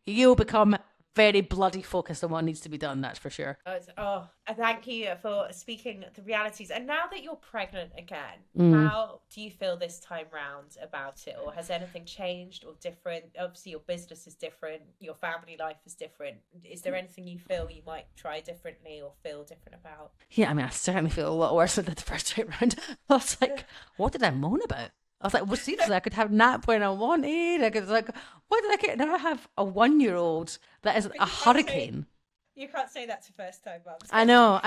You'll become very bloody focused on what needs to be done, that's for sure. Oh, thank you for speaking the realities. And now that you're pregnant again, how do you feel this time round about it? Or has anything changed or different? Obviously, your business is different. Your family life is different. Is there anything you feel you might try differently or feel different about? Yeah, I mean, I certainly feel a lot worse than the first time round. I was like, what did I moan about? I was like, well, seriously, I could have nap when I wanted. I could, like, what did I get? Now I have a 1-year-old that is a hurricane. You can't say that to first time mums. I know.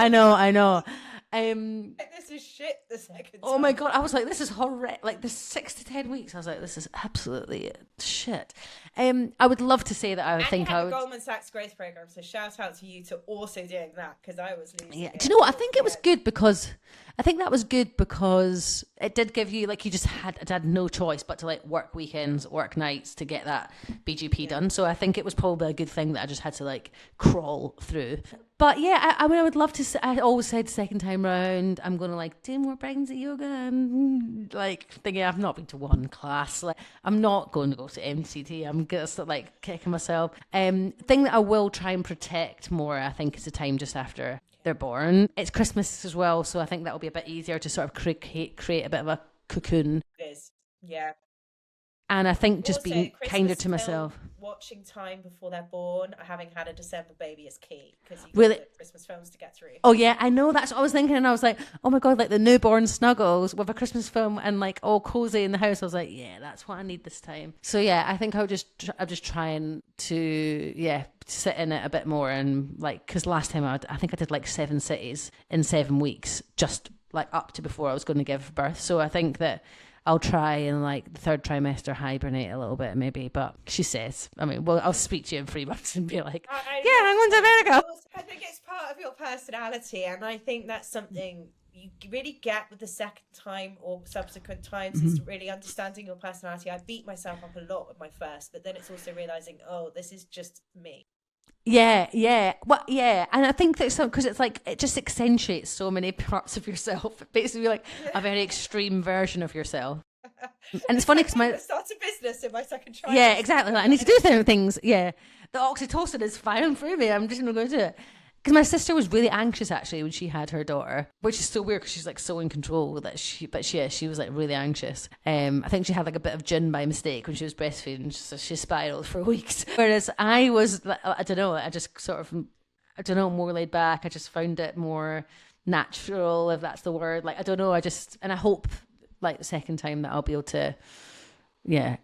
This is shit the second time. Oh my God, I was like, this is horrific. Like the 6 to 10 weeks, I was like, this is absolutely shit. I would love to say that I would think I would... the Goldman Sachs Growth Program, so shout out to you to also doing that, because I was losing it. Do you know what? I think it was good because... I think that was good because it did give you, like, you just had no choice but to, like, work weekends, work nights to get that BGP done. So I think it was probably a good thing that I just had to, like, crawl through. But yeah, I mean, I would love to, I always said second time round, I'm going to, like, do more pregnancy yoga and, like, thinking I've not been to one class. Like, I'm not going to go to MCT. I'm just, like, kicking myself. Thing that I will try and protect more, I think, is the time just after they're born. It's Christmas as well, so I think that'll be a bit easier to sort of create a bit of a cocoon. It is, yeah. And I think just also, being Christmas kinder to myself. Watching time before they're born, having had a December baby is key, because you really? got the Christmas films to get through. Oh yeah, I know, that's what I was thinking, and I was like, oh my God, like the newborn snuggles with a Christmas film and like all cozy in the house. I was like, yeah, that's what I need this time. So yeah, I think I'm just trying to sit in it a bit more, and like, because last time I think I did like 7 cities in 7 weeks, just like up to before I was going to give birth. So I think that I'll try and like the third trimester hibernate a little bit maybe. But she says, I mean, well, I'll speak to you in 3 months and be like, yeah, I'm going to America. I think it's part of your personality, and I think that's something you really get with the second time or subsequent times is really understanding your personality. I beat myself up a lot with my first, but then it's also realizing, oh, this is just me. Yeah. Well, yeah, and I think that's because it's like it just accentuates so many parts of yourself. Basically, like a very extreme version of yourself. And it's funny because I'm gonna start a business in my second trimester. yeah, exactly. Like, I need to do certain things. Yeah, the oxytocin is firing through me. I'm just gonna go do it. Because my sister was really anxious actually when she had her daughter, which is so weird because she's like so in control that she was like really anxious. I think she had like a bit of gin by mistake when she was breastfeeding, so she spiraled for weeks. Whereas I was, I don't know, I just sort of, I don't know, more laid back. I just found it more natural, if that's the word. Like I don't know, and I hope like the second time that I'll be able to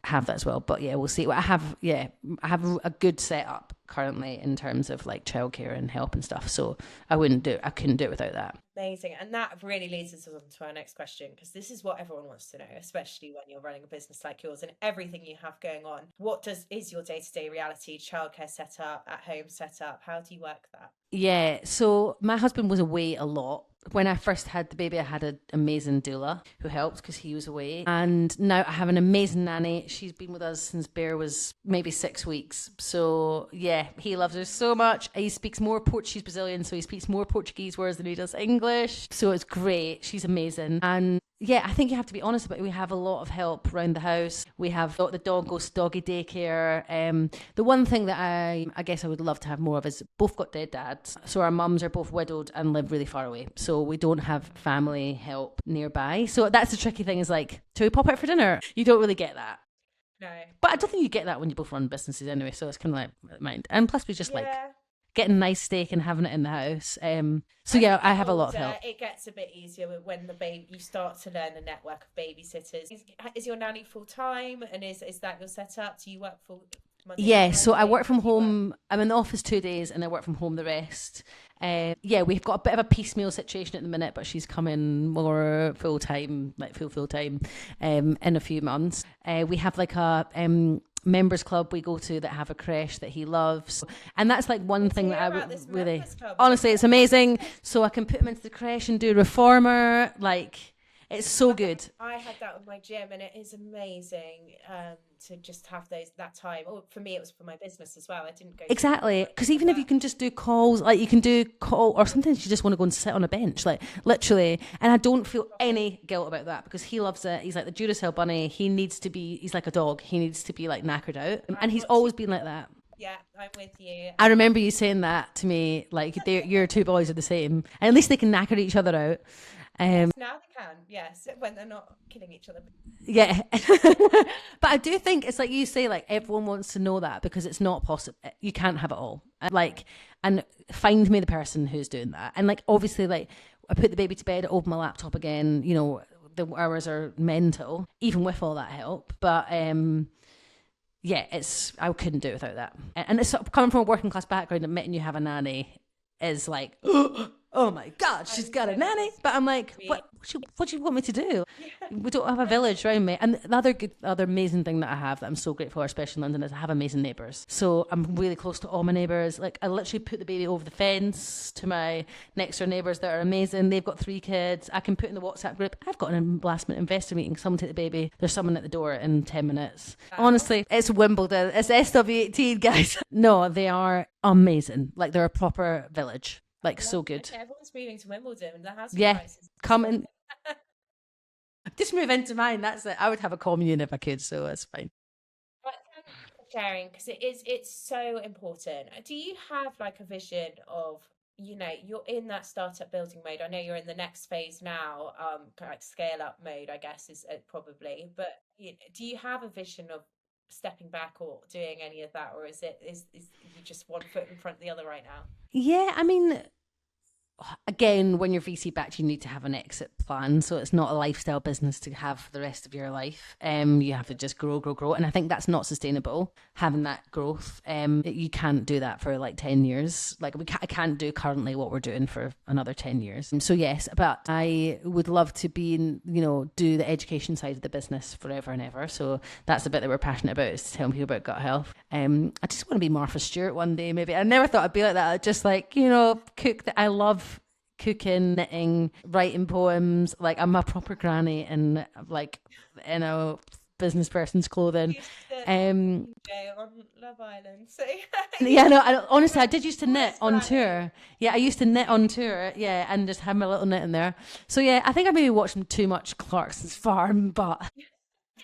have that as well. But yeah, we'll see. I have a good setup currently in terms of like childcare and help and stuff. So I couldn't do it without that. Amazing. And that really leads us on to our next question, because this is what everyone wants to know, especially when you're running a business like yours and everything you have going on. What is your day-to-day reality, childcare setup, at home setup? How do you work that? Yeah, so my husband was away a lot. When I first had the baby, I had an amazing doula who helped because he was away. And now I have an amazing nanny. She's been with us since Bear was maybe 6 weeks. So yeah, he loves her so much. He speaks more Portuguese, Brazilian, so he speaks more Portuguese words than he does English. So it's great. She's amazing. And yeah, I think you have to be honest about it. We have a lot of help around the house. We have the dog goes to doggy daycare. The one thing that I guess I would love to have more of is both got dead dads. So our mums are both widowed and live really far away. So we don't have family help nearby. So that's the tricky thing is like, do we pop out for dinner? You don't really get that. No. But I don't think you get that when you both run businesses anyway. So it's kind of like, mind. And plus we just like getting nice steak and having it in the house. So yeah, I have a lot of help. It gets a bit easier when you start to learn a network of babysitters. Is your nanny full time, and is that your setup? Do you work full? Yeah, so I work from home. I'm in the office 2 days and I work from home the rest. We've got a bit of a piecemeal situation at the minute, but she's coming more full time, like full time, in a few months. We have like a members club we go to that have a creche that he loves, and that's like one thing that I would really, honestly, it's amazing. So I can put him into the creche and do reformer, like. It's so good. I had that with my gym, and it is amazing to just have that time. Or for me, it was for my business as well. I didn't go exactly, because even if you can just do calls, like you can do call, or sometimes you just want to go and sit on a bench, like literally. And I don't feel any guilt about that because he loves it. He's like the Duracell bunny. He's like a dog. He needs to be like knackered out, and he's always been like that. Yeah, I'm with you. I remember you saying that to me, like your two boys are the same, and at least they can knacker each other out. Yes, now they can, yes, when they're not killing each other. Yeah. But I do think it's like you say, like everyone wants to know that because it's not possible. You can't have it all. And find me the person who's doing that. And like, obviously, like I put the baby to bed, open my laptop again, you know, the hours are mental, even with all that help. But, yeah, I couldn't do it without that. And it's sort of coming from a working class background, admitting you have a nanny is like, oh my God, she's got a nanny. But I'm like, what do you want me to do? We don't have a village around me. And the other amazing thing that I have that I'm so grateful for, especially in London, is I have amazing neighbours. So I'm really close to all my neighbours. Like I literally put the baby over the fence to my next door neighbours that are amazing. They've got 3 kids. I can put in the WhatsApp group. I've got a last minute investor meeting. Someone take the baby. There's someone at the door in 10 minutes. Honestly, it's Wimbledon. It's SW18, guys. No, they are amazing. Like they're a proper village. Like so good. Okay, everyone's moving to Wimbledon and the house prices. Come in. Just move into mine. That's it. I would have a commune if I could, so that's fine. But thank you for sharing, because it's so important. Do you have like a vision of, you know, you're in that startup building mode? I know you're in the next phase now, like scale up mode, I guess is probably. But do you have a vision of stepping back or doing any of that, or is you just one foot in front of the other right now? Yeah, I mean, again, when you're VC backed, you need to have an exit plan. So it's not a lifestyle business to have for the rest of your life. You have to just grow. And I think that's not sustainable, having that growth. You can't do that for like 10 years. Like I can't do currently what we're doing for another 10 years. So yes, but I would love to be in, do the education side of the business forever and ever. So that's the bit that we're passionate about, is telling people about gut health. I just want to be Martha Stewart one day, maybe. I never thought I'd be like that. I'd just like, cook. I love cooking, knitting, writing poems. Like I'm a proper granny in like, business person's clothing. On Love Island. So yeah, no, honestly, I did used to knit on tour. Yeah, I used to knit on tour. Yeah, and just have my little knit in there. So yeah, I think I maybe watched too much Clarkson's Farm, but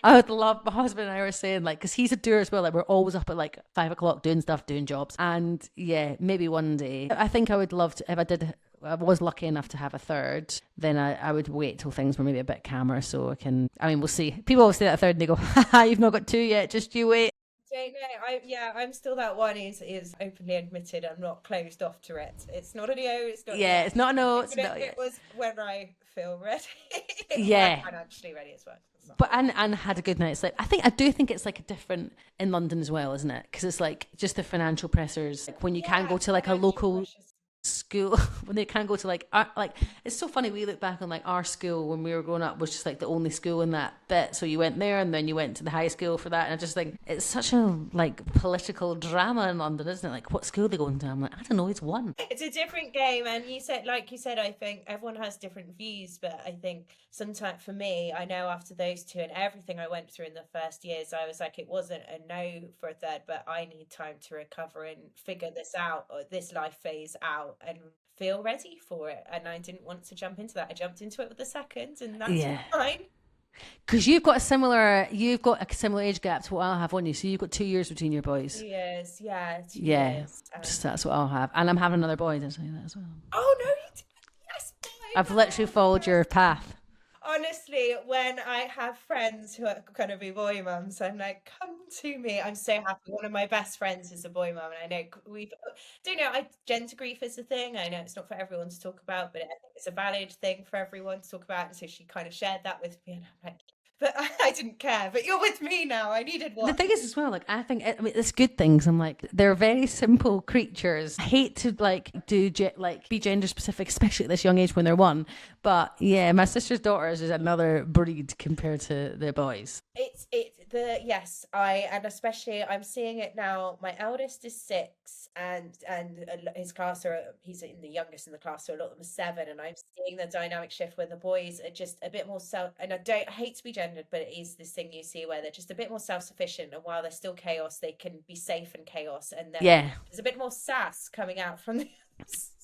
I would love, my husband and I were saying, like, because he's a doer as well, like we're always up at like 5 o'clock doing stuff, doing jobs. And yeah, maybe one day, I think I would love to, if I was lucky enough to have a third, then I would wait till things were maybe a bit calmer, so we'll see. People always say that a third and they go, haha, you've not got two yet, just you wait. Don't know. I'm still that one is openly admitted. I'm not closed off to it. It's not a no. It's not. Yeah, it's not a no. It's not. It was when I feel ready. Yeah, financially ready as well. But and had a good night's sleep. I do think it's like a different in London as well, isn't it? Because it's like just the financial pressures. Like when you can't go to like a local school, when they can't go to like it's so funny. We look back on like our school when we were growing up was just like the only school in that bit. So you went there and then you went to the high school for that. And I just think it's such a like political drama in London, isn't it? Like what school are they going to? I'm like, I don't know. It's one. It's a different game, and you said, I think everyone has different views. But I think sometimes for me, I know after those two and everything I went through in the first years, I was like, it wasn't a no for a third, but I need time to recover and figure this out, or this life phase out, and feel ready for it. And I didn't want to jump into that. I jumped into it with the second, and that's fine. Because you've got a similar age gap to what I'll have on you. So you've got 2 years between your boys. 2 years, yeah. 2 yeah, years. That's what I'll have. And I'm having another boy, did I say that as well? Oh, no, you didn't. Yes, no. I've literally followed your path. Honestly, when I have friends who are going to be boy mums, I'm like, come to me. I'm so happy. One of my best friends is a boy mum, and I know gender grief is a thing. I know it's not for everyone to talk about, but I think it's a valid thing for everyone to talk about. And so she kind of shared that with me, and I'm like, but I didn't care. But you're with me now. I needed one. The thing is as well, like it's good things. I'm like, they're very simple creatures. I hate to be gender specific, especially at this young age when they're one. But yeah, my sister's daughters is another breed compared to the boys. And especially I'm seeing it now. My eldest is 6, and his class he's in the youngest in the class, so a lot of them are 7, and I'm seeing the dynamic shift where the boys are just a bit more and I hate to be gendered, but it is this thing you see where they're just a bit more self-sufficient, and while they're still chaos, they can be safe in chaos, and then there's a bit more sass coming out from the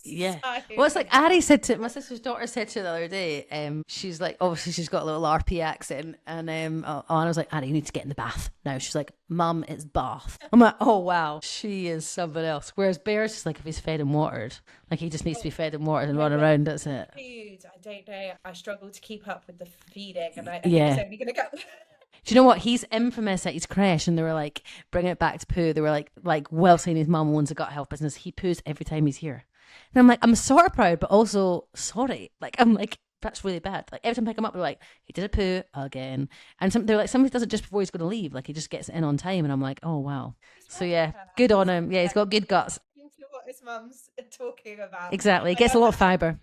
yeah. Well, it's like Ari said to my sister's daughter said to her the other day. She's like, obviously she's got a little RP accent, and Anna was like, Ari, you need to get in the bath now. She's like, Mum, it's bath. I'm like, oh wow, she is something else. Whereas Bear's just like, if he's fed and watered, like he just needs to be fed and watered and run around. That's it. Food, I don't know. I struggle to keep up with the feeding, and I think it's only gonna go. Do you know what? He's infamous at his creche, and they were like, bring it back to poo. They were like, well, saying his mum owns a gut health business. He poos every time he's here. And I'm like, I'm sort of proud, but also sorry. Like, I'm like, that's really bad. Like, every time I pick him up, they're like, he did a poo again. And they're like, somebody does it just before he's going to leave. Like, he just gets it in on time. And I'm like, oh, wow. So, yeah, good on him. Yeah, he's got good guts. What his mum's talking about. Exactly. He gets a lot of fibre.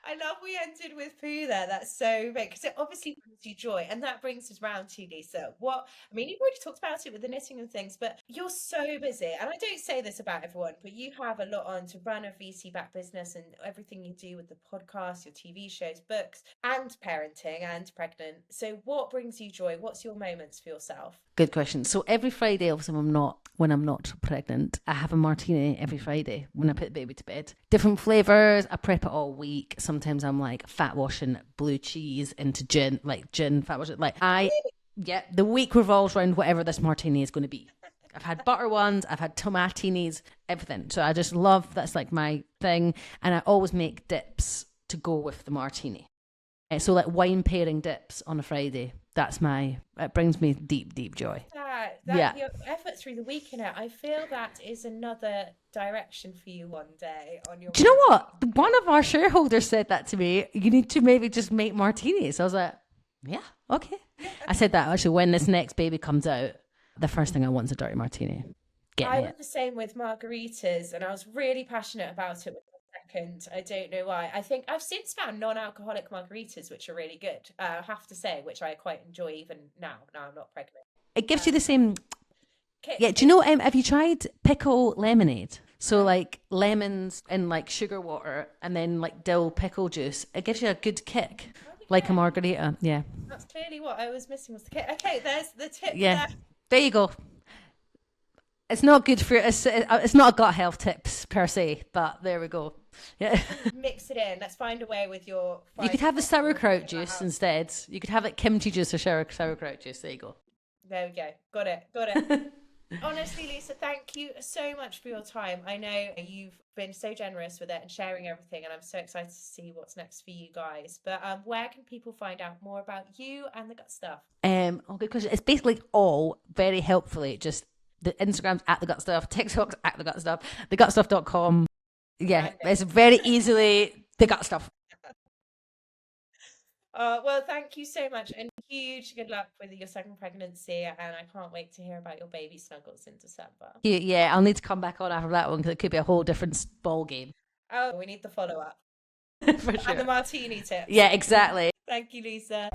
I love we ended with poo there. That's so big, because it obviously brings you joy, and that brings us round to Lisa. You've already talked about it with the knitting and things, but you're so busy, and I don't say this about everyone, but you have a lot on to run a VC-backed business, and everything you do with the podcast, your TV shows, books, and parenting and pregnant. So what brings you joy? What's your moments for yourself? Good question. So every Friday, obviously, when I'm not pregnant, I have a martini every Friday when I put the baby to bed. Different flavours. I prep it all week. Sometimes I'm like fat washing blue cheese into gin, fat washing. The week revolves around whatever this martini is going to be. I've had butter ones, I've had tomatinis, everything. So I just love, that's like my thing. And I always make dips to go with the martini. So like wine pairing dips on a Friday. It brings me deep joy. Your effort through the week in it, I feel that is another direction for you one day on your. Do you know what? One of our shareholders said that to me. You need to maybe just make martinis. I was like, yeah, okay. I said that actually when this next baby comes out, the first thing I want is a dirty martini. I was the same with margaritas, and I was really passionate about it with the second. I don't know why. I think I've since found non-alcoholic margaritas, which are really good, I have to say, which I quite enjoy even now. Now I'm not pregnant. It gives you the same kick. Yeah, do you know, have you tried pickle lemonade? So like lemons and like sugar water and then like dill pickle juice. It gives you a good kick, like a margarita. Yeah. That's clearly what I was missing was the kick. Okay, there's the tip. Yeah, there you go. It's not good for it's not a gut health tips per se, but there we go. Yeah. Mix it in. Let's find a way with your. You could have the sauerkraut juice instead. You could have it kimchi juice or sauerkraut juice. There you go. There we go. Got it. Honestly, Lisa, thank you so much for your time. I know you've been so generous with it and sharing everything, and I'm so excited to see what's next for you guys. But where can people find out more about you and the gut stuff? Good question. It's basically all very helpfully just the Instagram's at the gut stuff, TikTok's at the gut stuff, thegutstuff.com. Yeah, it's very easily the gut stuff. Well, thank you so much, and huge good luck with your second pregnancy, and I can't wait to hear about your baby snuggles in December. Yeah, I'll need to come back on after that one because it could be a whole different ball game. Oh, we need the follow-up. For sure. And the martini tips. Yeah, exactly. Thank you, Lisa.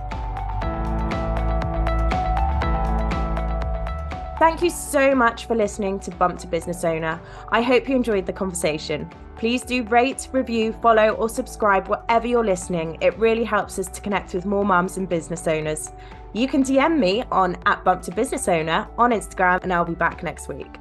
Thank you so much for listening to Bump to Business Owner. I hope you enjoyed the conversation. Please do rate, review, follow, or subscribe wherever you're listening. It really helps us to connect with more mums and business owners. You can DM me on @BumpToBusinessOwner on Instagram, and I'll be back next week.